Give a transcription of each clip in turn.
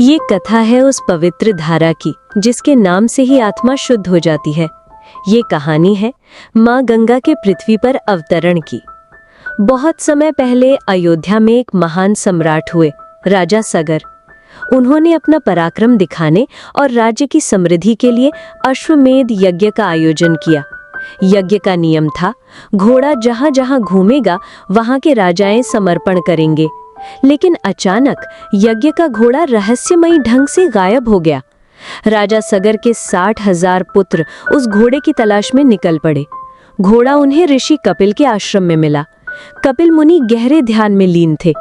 ये कथा है उस पवित्र धारा की जिसके नाम से ही आत्मा शुद्ध हो जाती है। ये कहानी है माँ गंगा के पृथ्वी पर अवतरण की। बहुत समय पहले अयोध्या में एक महान सम्राट हुए, राजा सगर। उन्होंने अपना पराक्रम दिखाने और राज्य की समृद्धि के लिए अश्वमेध यज्ञ का आयोजन किया। यज्ञ का नियम था, घोड़ा जहां जहां घूमेगा वहां के राजाएं समर्पण करेंगे। लेकिन अचानक यज्ञ का घोड़ा रहस्यमयी ढंग से गायब हो गया। राजा सगर के 60,000 पुत्र उस घोड़े की तलाश में निकल पड़े। घोड़ा उन्हें ऋषि कपिल के आश्रम में मिला। कपिल मुनि गहरे ध्यान में लीन थे,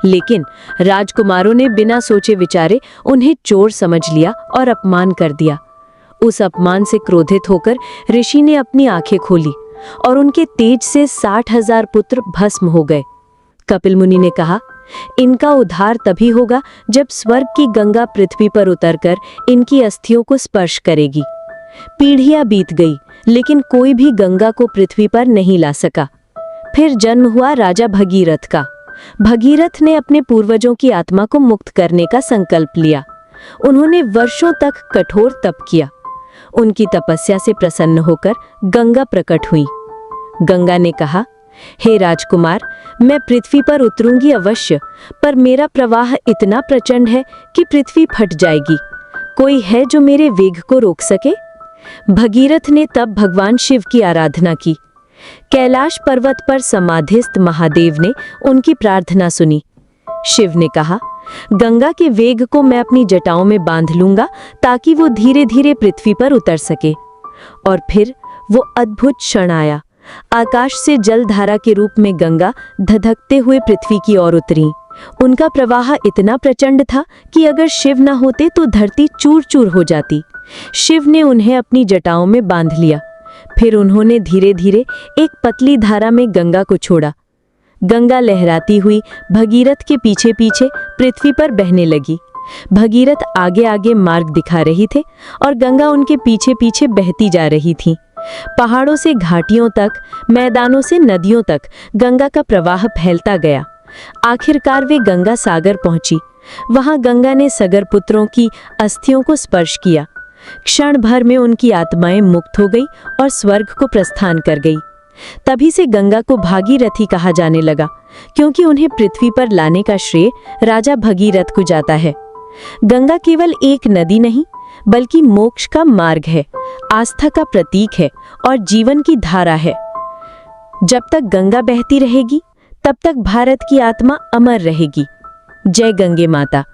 लेकिन राजकुमारों ने बिना सोचे विचारे उन्हें चोर समझ लिया और अपमान कर दिया। उस अपमान से क्रोधित होकर ऋषि ने अपनी आंखें खोली और उनके तेज से 60,000 पुत्र भस्म हो गए। कपिल मुनि ने कहा, इनका उद्धार तभी होगा जब स्वर्ग की गंगा पृथ्वी पर उतरकर इनकी अस्थियों को स्पर्श करेगी। पीढ़ियां बीत गई, लेकिन कोई भी गंगा को पृथ्वी पर नहीं ला सका। फिर जन्म हुआ राजा भगीरथ का। भगीरथ ने अपने पूर्वजों की आत्मा को मुक्त करने का संकल्प लिया। उन्होंने वर्षों तक कठोर तप किया। उनकी तपस्या से प्रसन्न होकर गंगा प्रकट हुई। गंगा ने कहा, हे राजकुमार, मैं पृथ्वी पर उतरूंगी अवश्य, पर मेरा प्रवाह इतना प्रचंड है कि पृथ्वी फट जाएगी। कोई है जो मेरे वेग को रोक सके? भगीरथ ने तब भगवान शिव की आराधना की। कैलाश पर्वत पर समाधिस्थ महादेव ने उनकी प्रार्थना सुनी। शिव ने कहा, गंगा के वेग को मैं अपनी जटाओं में बांध लूंगा ताकि वो धीरे धीरे पृथ्वी पर उतर सके। और फिर वो अद्भुत क्षण आया। आकाश से जलधारा के रूप में गंगा धधकते हुए पृथ्वी की ओर उतरी। उनका प्रवाह इतना प्रचंड था कि अगर शिव न होते तो धरती चूर चूर हो जाती। शिव ने उन्हें अपनी जटाओं में बांध लिया। फिर उन्होंने धीरे धीरे एक पतली धारा में गंगा को छोड़ा। गंगा लहराती हुई भगीरथ के पीछे पीछे पृथ्वी पर बहने लगी। भगीरथ आगे आगे मार्ग दिखा रही थे और गंगा उनके पीछे पीछे बहती जा रही थी। पहाड़ों से घाटियों तक, मैदानों से नदियों तक गंगा का प्रवाह फैलता गया। आखिरकार वे गंगा सागर पहुंची। वहां गंगा ने सगर पुत्रों की अस्थियों को स्पर्श किया। क्षण भर में उनकी आत्माएं मुक्त हो गई और स्वर्ग को प्रस्थान कर गई। तभी से गंगा को भागीरथी कहा जाने लगा, क्योंकि उन्हें पृथ्वी पर लाने का श्रेय राजा भगीरथ को जाता है। गंगा केवल एक नदी नहीं, बल्कि मोक्ष का मार्ग है, आस्था का प्रतीक है और जीवन की धारा है। जब तक गंगा बहती रहेगी, तब तक भारत की आत्मा अमर रहेगी। जय गंगे माता।